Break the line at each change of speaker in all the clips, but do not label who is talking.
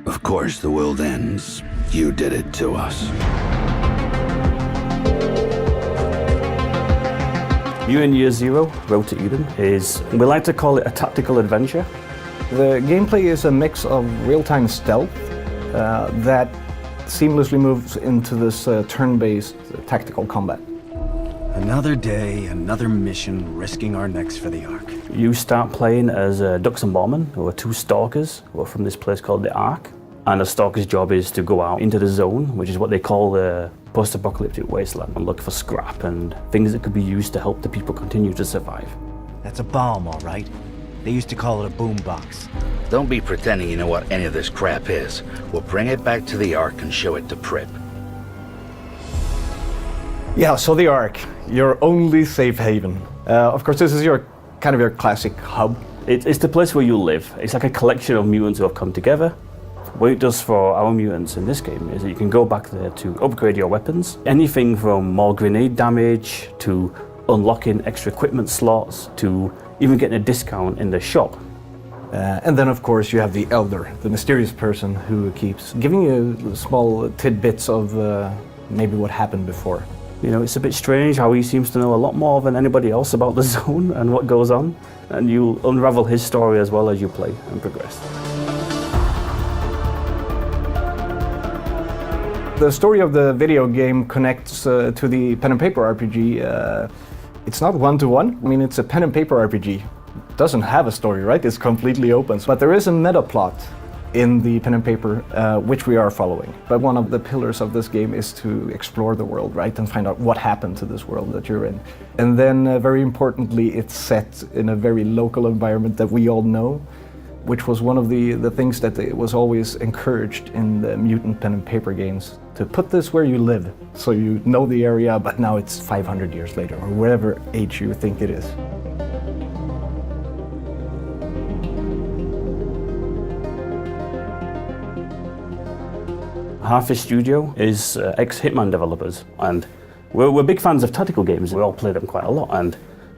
Of course the world ends. You did it to us.
Mutant Year Zero, Road to Eden, we like to call it a tactical adventure.
The gameplay is a mix of real-time stealth that seamlessly moves into this turn-based tactical combat.
Another day, another mission, risking our necks for the Ark.
You start playing as Dux and Borman, who are two stalkers who are from this place called the Ark. And a stalker's job is to go out into the zone, which is what they call the post-apocalyptic wasteland, and look for scrap and things that could be used to help the people continue to survive.
That's a bomb, all right. They used to call it a boombox.
Don't be pretending you know what any of this crap is. We'll bring it back to the Ark and show it to Prip.
Yeah, so the Ark, your only safe haven. Of course, this is your kind of your classic hub.
It's the place where you live. It's like a collection of mutants who have come together. What it does for our mutants in this game is that you can go back there to upgrade your weapons. Anything from more grenade damage, to unlocking extra equipment slots, to even getting a discount in the shop.
And then of course you have the Elder, the mysterious person who keeps giving you small tidbits of maybe what happened before.
You know, it's a bit strange how he seems to know a lot more than anybody else about the zone and what goes on. And you unravel his story as well as you play and progress.
The story of the video game connects to the pen and paper RPG. It's not one-to-one. I mean, it's a pen and paper RPG. It doesn't have a story, right? It's completely open. But there is a meta plot in the pen and paper, which we are following. But one of the pillars of this game is to explore the world, right? And find out what happened to this world that you're in. And then, very importantly, it's set in a very local environment that we all know, which was one of the things that it was always encouraged in the Mutant pen and paper games, to put this where you live, so you know the area, but now it's 500 years later, or whatever age you think it is.
Half-Fish Studio is ex-Hitman developers, and we're big fans of tactical games. We all play them quite a lot, and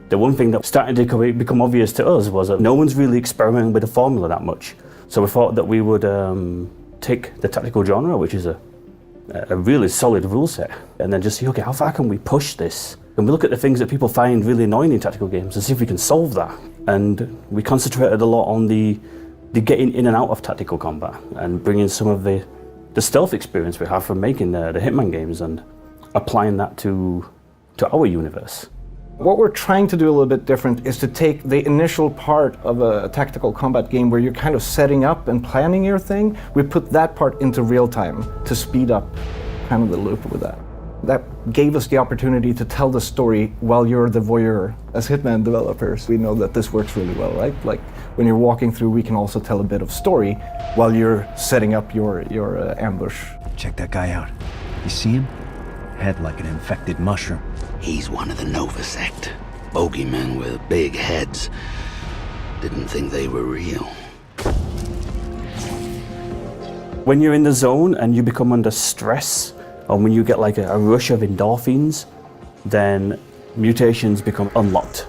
the one thing that started to become obvious to us was that no one's really experimenting with the formula that much. So we thought that we would take the tactical genre, which is a really solid rule set, and then just see, okay, how far can we push this? And we look at the things that people find really annoying in tactical games and see if we can solve that. And we concentrated a lot on the getting in and out of tactical combat and bringing some of the stealth experience we have from making the Hitman games and applying that to our universe.
What we're trying to do a little bit different is to take the initial part of a tactical combat game where you're kind of setting up and planning your thing. We put that part into real time to speed up kind of the loop with that. That gave us the opportunity to tell the story while you're the voyeur. As Hitman developers, we know that this works really well, right? Like when you're walking through, we can also tell a bit of story while you're setting up your ambush.
Check that guy out. You see him? Head like an infected mushroom.
He's one of the Nova sect. Bogeymen with big heads. Didn't think they were real.
When you're in the zone and you become under stress, or when you get like a rush of endorphins, then mutations become unlocked.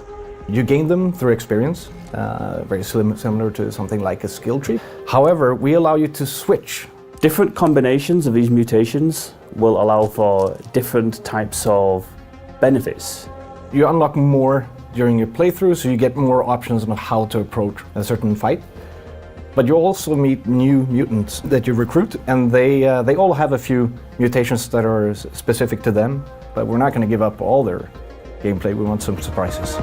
You gain them through experience, very similar to something like a skill tree. However, we allow you to switch.
Different combinations of these mutations will allow for different types of benefits.
You unlock more during your playthrough, so you get more options on how to approach a certain fight. But you also meet new mutants that you recruit, and they all have a few mutations that are specific to them. But we're not going to give up all their gameplay. We want some surprises.